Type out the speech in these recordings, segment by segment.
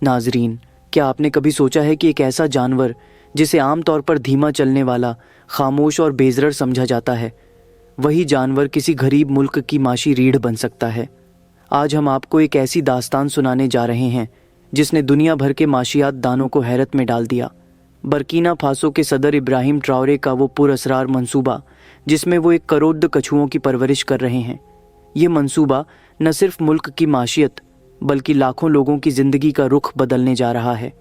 नाजरीन, क्या आपने कभी सोचा है कि एक ऐसा जानवर जिसे आम तौर पर धीमा चलने वाला, खामोश और बेज़रर समझा जाता है, वही जानवर किसी गरीब मुल्क की माशी रीढ़ बन सकता है। आज हम आपको एक ऐसी दास्तान सुनाने जा रहे हैं जिसने दुनिया भर के माशियात दानों को हैरत में डाल दिया। बर्किना फासो के सदर इब्राहिम ट्राओरे का वो पुरअसरार मंसूबा जिसमें वो 1 करोड़ कछुओं की परवरिश कर रहे हैं। ये मंसूबा न सिर्फ मुल्क की माशियत बल्कि लाखों लोगों की ज़िंदगी का रुख बदलने जा रहा है।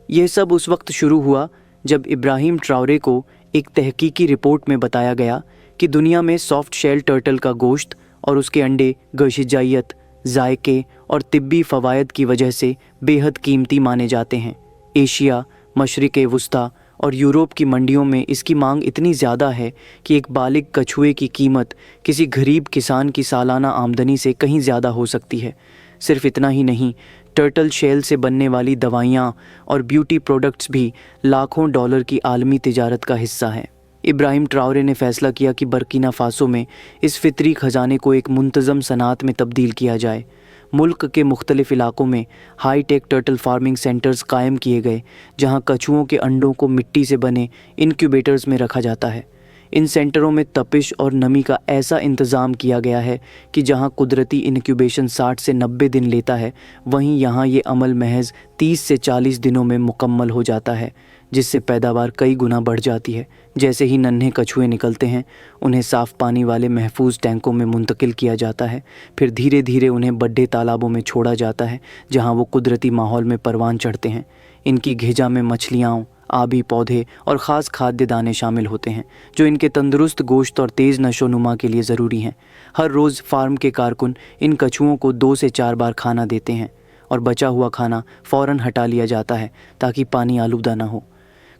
यह सब उस वक्त शुरू हुआ जब इब्राहिम ट्राओरे को एक तहकीकी रिपोर्ट में बताया गया कि दुनिया में सॉफ्ट शेल टर्टल का गोश्त और उसके अंडे गशिजाइत, जायके और तिब्बी फ़वायद की वजह से बेहद कीमती माने जाते हैं। एशिया, मशरिक़ वुस्ता और यूरोप की मंडियों में इसकी मांग इतनी ज़्यादा है कि एक बालिग कछुए की कीमत किसी गरीब किसान की सालाना आमदनी से कहीं ज़्यादा हो सकती है। सिर्फ इतना ही नहीं, टर्टल शेल से बनने वाली दवाइयाँ और ब्यूटी प्रोडक्ट्स भी लाखों डॉलर की आलमी तिजारत का हिस्सा हैं। इब्राहिम ट्राओरे ने फ़ैसला किया कि बर्किना फासो में इस फितरी ख़जाने को एक मुंतज़म सनात में तब्दील किया जाए। मुल्क के मुख्तलिफ़ इलाक़ों में high tech turtle farming centres कायम किए गए, जहाँ कछुओं के अंडों को मिट्टी से बने इनक्यूबेटर्स में रखा जाता है। इन सेंटरों में तपिश और नमी का ऐसा इंतज़ाम किया गया है कि जहां कुदरती इनक्यूबेशन 60 से 90 दिन लेता है, वहीं यहां ये अमल महज 30 से 40 दिनों में मुकम्मल हो जाता है, जिससे पैदावार कई गुना बढ़ जाती है। जैसे ही नन्हे कछुए निकलते हैं, उन्हें साफ़ पानी वाले महफूज टैंकों में मुंतकिल किया जाता है। फिर धीरे धीरे उन्हें बड़े तालाबों में छोड़ा जाता है, जहाँ वो कुदरती माहौल में परवान चढ़ते हैं। इनकी घेजा में मछलियाँ, आबी पौधे और ख़ास खाद्य दाने शामिल होते हैं जो इनके तंदुरुस्त गोश्त और तेज़ नशोनुमा के लिए ज़रूरी हैं। हर रोज़ फार्म के कारकुन इन कछुओं को 2 से 4 बार खाना देते हैं और बचा हुआ खाना फ़ौरन हटा लिया जाता है ताकि पानी आलूदा ना हो।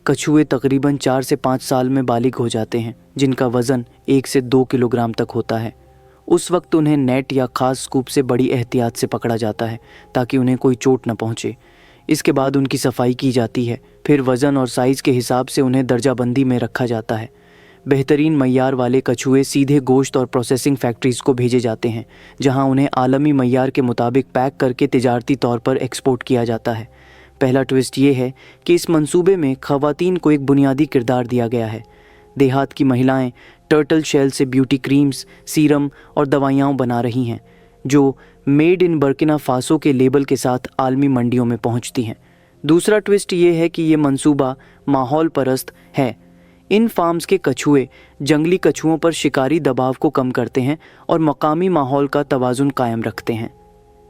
कछुए तकरीबन 4 से 5 साल में बालिग हो जाते हैं, जिनका वज़न 1 से 2 किलोग्राम तक होता है। उस वक्त उन्हें नेट या ख़ास स्कूप से बड़ी एहतियात से पकड़ा जाता है ताकि उन्हें कोई चोट न पहुँचे। इसके बाद उनकी सफाई की जाती है। फिर वज़न और साइज़ के हिसाब से उन्हें दर्जाबंदी में रखा जाता है। बेहतरीन मय्यार वाले कछुए सीधे गोश्त और प्रोसेसिंग फैक्ट्रीज़ को भेजे जाते हैं, जहां उन्हें आलमी मय्यार के मुताबिक पैक करके तिजारती तौर पर एक्सपोर्ट किया जाता है। पहला ट्विस्ट ये है कि इस मंसूबे में ख़वातीन को एक बुनियादी किरदार दिया गया है। देहात की महिलाएँ टर्टल शेल से ब्यूटी क्रीम्स, सीरम और दवाइयाँ बना रही हैं, जो मेड इन बर्किना फासो के लेबल के साथ आलमी मंडियों में पहुंचती हैं। दूसरा ट्विस्ट ये है कि ये मंसूबा माहौल परस्त है। इन फार्म्स के कछुए जंगली कछुओं पर शिकारी दबाव को कम करते हैं और मकामी माहौल का तवाज़ुन कायम रखते हैं।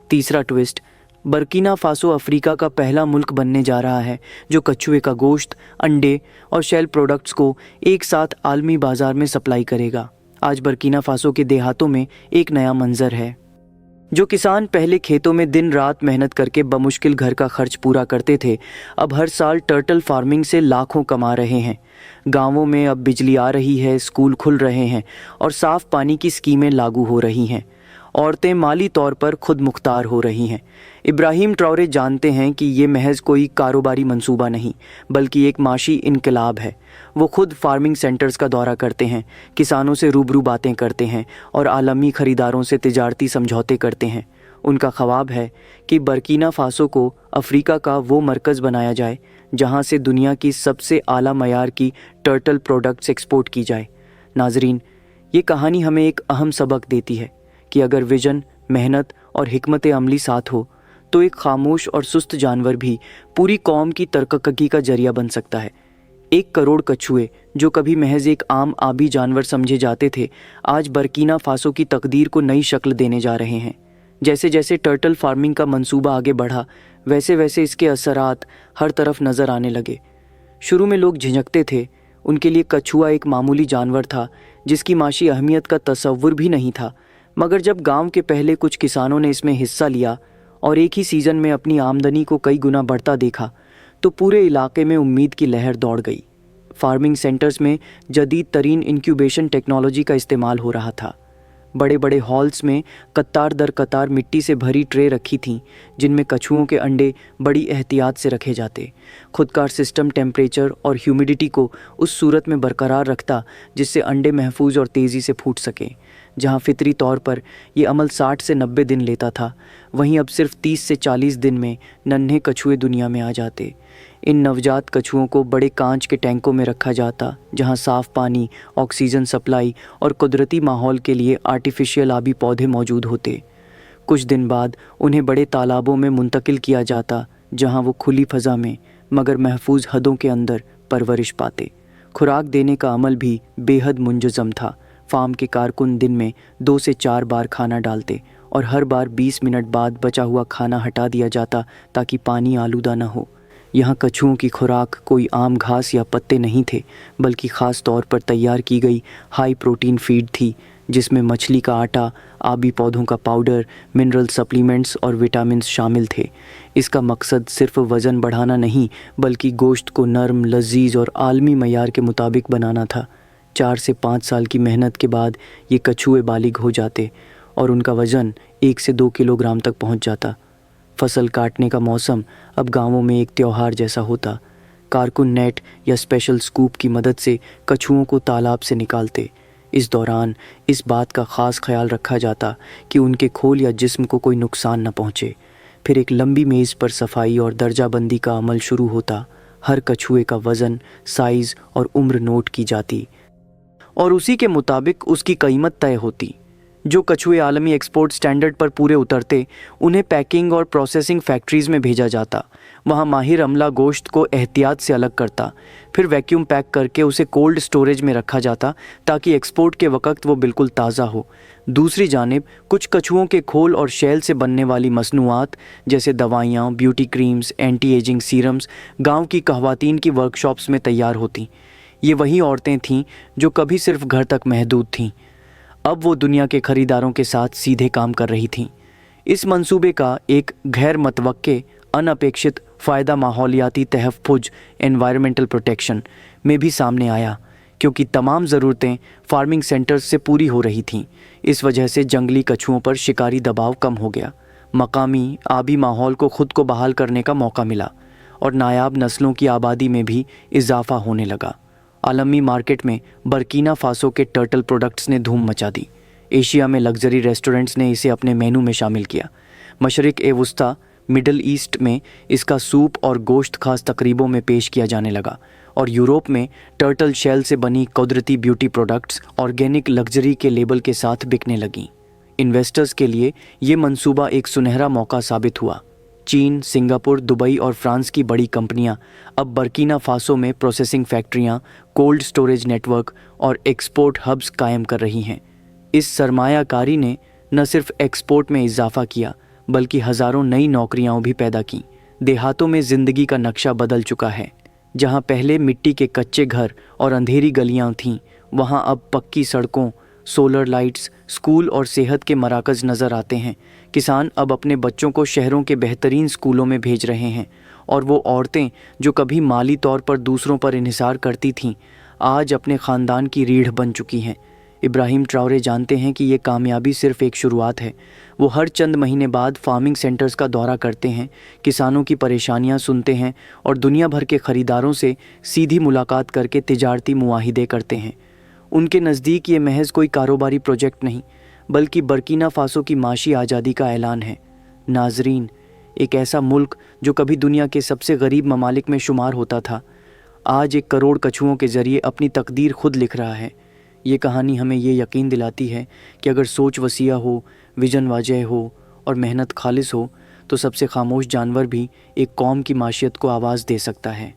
तीसरा ट्विस्ट, बर्किना फासो अफ्रीका का पहला मुल्क बनने जा रहा है जो कछुए का गोश्त, अंडे और शेल प्रोडक्ट्स को एक साथ आलमी बाज़ार में सप्लाई करेगा। आज बर्किना फासो के देहातों में एक नया मंजर है। जो किसान पहले खेतों में दिन रात मेहनत करके बमुश्किल घर का खर्च पूरा करते थे, अब हर साल टर्टल फार्मिंग से लाखों कमा रहे हैं। गांवों में अब बिजली आ रही है, स्कूल खुल रहे हैं और साफ़ पानी की स्कीमें लागू हो रही हैं। औरतें माली तौर पर खुद मुख्तार हो रही हैं। इब्राहिम ट्राओरे जानते हैं कि ये महज कोई कारोबारी मंसूबा नहीं, बल्कि एक माशी इनकलाब है। वो खुद फार्मिंग सेंटर्स का दौरा करते हैं, किसानों से रूबरू बातें करते हैं और आलमी ख़रीदारों से तिजारती समझौते करते हैं। उनका ख्वाब है कि बर्किना फासो को अफ्रीका का वो मरकज़ बनाया जाए जहाँ से दुनिया की सबसे आला मयार की टर्टल प्रोडक्ट्स एक्सपोर्ट की जाए। नाजरीन, ये कहानी हमें एक अहम सबक देती है कि अगर विजन, मेहनत और हिकमत अमली साथ हो तो एक खामोश और सुस्त जानवर भी पूरी कौम की तरक्की का जरिया बन सकता है। 1 करोड़ कछुए जो कभी महज एक आम आबी जानवर समझे जाते थे, आज बर्किना फासो की तकदीर को नई शक्ल देने जा रहे हैं। जैसे जैसे टर्टल फार्मिंग का मंसूबा आगे बढ़ा, वैसे वैसे इसके असरात हर तरफ नज़र आने लगे। शुरू में लोग झिझकते थे, उनके लिए कछुआ एक मामूली जानवर था जिसकी माशी अहमियत का तसव्वुर भी नहीं था। मगर जब गांव के पहले कुछ किसानों ने इसमें हिस्सा लिया और एक ही सीज़न में अपनी आमदनी को कई गुना बढ़ता देखा, तो पूरे इलाके में उम्मीद की लहर दौड़ गई। फार्मिंग सेंटर्स में जदीद तरीन इंक्यूबेशन टेक्नोलॉजी का इस्तेमाल हो रहा था। बड़े बड़े हॉल्स में कतार दर कतार मिट्टी से भरी ट्रे रखी थीं, जिनमें कछुओं के अंडे बड़ी एहतियात से रखे जाते। खुदकार सिस्टम टेम्परेचर और ह्यूमिडिटी को उस सूरत में बरकरार रखता जिससे अंडे महफूज और तेज़ी से फूट सकें। जहां फितरी तौर पर ये अमल 60 से 90 दिन लेता था, वहीं अब सिर्फ 30 से 40 दिन में नन्हे कछुए दुनिया में आ जाते। इन नवजात कछुओं को बड़े कांच के टैंकों में रखा जाता, जहां साफ़ पानी, ऑक्सीजन सप्लाई और कुदरती माहौल के लिए आर्टिफिशियल आबी पौधे मौजूद होते। कुछ दिन बाद उन्हें बड़े तालाबों में मुंतकिल किया जाता, जहां वो खुली फ़ज़ा में मगर महफूज हदों के अंदर परवरिश पाते। खुराक देने का अमल भी बेहद मुंजज़म था। फार्म के कारकुन दिन में 2 से 4 बार खाना डालते और हर बार 20 मिनट बाद बचा हुआ खाना हटा दिया जाता ताकि पानी आलूदा न हो। यहाँ कछुओं की खुराक कोई आम घास या पत्ते नहीं थे, बल्कि ख़ास तौर पर तैयार की गई हाई प्रोटीन फीड थी, जिसमें मछली का आटा, आबी पौधों का पाउडर, मिनरल सप्लीमेंट्स और विटामिन्स शामिल थे। इसका मकसद सिर्फ वज़न बढ़ाना नहीं, बल्कि गोश्त को नरम, लजीज और आलमी मयार के मुताबिक बनाना था। 4 से 5 साल की मेहनत के बाद ये कछुए बालिग हो जाते और उनका वज़न 1 से 2 किलोग्राम तक पहुंच जाता। फसल काटने का मौसम अब गांवों में एक त्यौहार जैसा होता। कारकुन नेट या स्पेशल स्कूप की मदद से कछुओं को तालाब से निकालते। इस दौरान इस बात का ख़ास ख्याल रखा जाता कि उनके खोल या जिस्म को कोई नुकसान न पहुँचे। फिर एक लंबी मेज़ पर सफाई और दर्जाबंदी का अमल शुरू होता। हर कछुए का वज़न, साइज़ और उम्र नोट की जाती और उसी के मुताबिक उसकी कीमत तय होती। जो कछुए आलमी एक्सपोर्ट स्टैंडर्ड पर पूरे उतरते, उन्हें पैकिंग और प्रोसेसिंग फैक्ट्रीज़ में भेजा जाता। वहाँ माहिर अमला गोश्त को एहतियात से अलग करता, फिर वैक्यूम पैक करके उसे कोल्ड स्टोरेज में रखा जाता ताकि एक्सपोर्ट के वक्त वो बिल्कुल ताज़ा हो। दूसरी जानिब कुछ कछुओं के खोल और शैल से बनने वाली मसनूआत जैसे दवाइयाँ, beauty creams, anti ageing serums गाँव की ख़वातीन की वर्कशॉप्स में तैयार होती। ये वही औरतें थीं जो कभी सिर्फ घर तक महदूद थीं, अब वो दुनिया के ख़रीदारों के साथ सीधे काम कर रही थीं। इस मंसूबे का एक गैर मतवक्के अनअपेक्षित फ़ायदा माहौलियाती तहफ़्फ़ुज़, एनवायरमेंटल प्रोटेक्शन में भी सामने आया, क्योंकि तमाम ज़रूरतें फार्मिंग सेंटर्स से पूरी हो रही थीं। इस वजह से जंगली कछुओं पर शिकारी दबाव कम हो गया, मकामी आबी माहौल को ख़ुद को बहाल करने का मौका मिला और नायाब नस्लों की आबादी में भी इजाफ़ा होने लगा। आलमी मार्केट में बर्किना फासो के टर्टल प्रोडक्ट्स ने धूम मचा दी। एशिया में लग्जरी रेस्टोरेंट्स ने इसे अपने मेनू में शामिल किया। मशरिक़ ए वुस्ता, मिडल ईस्ट में इसका सूप और गोश्त खास तकरीबों में पेश किया जाने लगा और यूरोप में टर्टल शेल से बनी कुदरती ब्यूटी प्रोडक्ट्स ऑर्गेनिक लग्जरी के लेबल के साथ बिकने लगीं। इन्वेस्टर्स के लिए ये मंसूबा एक सुनहरा मौका साबित हुआ। चीन, सिंगापुर, दुबई और फ्रांस की बड़ी कंपनियां अब बर्किना फासो में प्रोसेसिंग फैक्ट्रियां, कोल्ड स्टोरेज नेटवर्क और एक्सपोर्ट हब्स कायम कर रही हैं। इस सरमायाकारी ने न सिर्फ एक्सपोर्ट में इजाफा किया, बल्कि हज़ारों नई नौकरियां भी पैदा की। देहातों में ज़िंदगी का नक्शा बदल चुका है। जहां पहले मिट्टी के कच्चे घर और अंधेरी गलियां थीं, वहां अब पक्की सड़कों, सोलर लाइट्स, स्कूल और सेहत के मराकज़ नज़र आते हैं। किसान अब अपने बच्चों को शहरों के बेहतरीन स्कूलों में भेज रहे हैं और वो औरतें जो कभी माली तौर पर दूसरों पर इन्हिसार करती थीं, आज अपने ख़ानदान की रीढ़ बन चुकी हैं। इब्राहिम ट्राओरे जानते हैं कि ये कामयाबी सिर्फ एक शुरुआत है। वो हर चंद महीने बाद फार्मिंग सेंटर्स का दौरा करते हैं, किसानों की परेशानियां सुनते हैं और दुनिया भर के ख़रीदारों से सीधी मुलाकात करके तिजारती मुआहिदे करते हैं। उनके नज़दीक ये महज कोई कारोबारी प्रोजेक्ट नहीं, बल्कि बर्किना फासो की माशी आज़ादी का ऐलान है। नाजरीन, एक ऐसा मुल्क जो कभी दुनिया के सबसे गरीब ममालिक में शुमार होता था, आज 1 करोड़ कछुओं के ज़रिए अपनी तकदीर खुद लिख रहा है। ये कहानी हमें ये यकीन दिलाती है कि अगर सोच वसीया हो, विजन वाजह हो और मेहनत खालिस हो, तो सबसे खामोश जानवर भी एक कौम की माशियत को आवाज़ दे सकता है।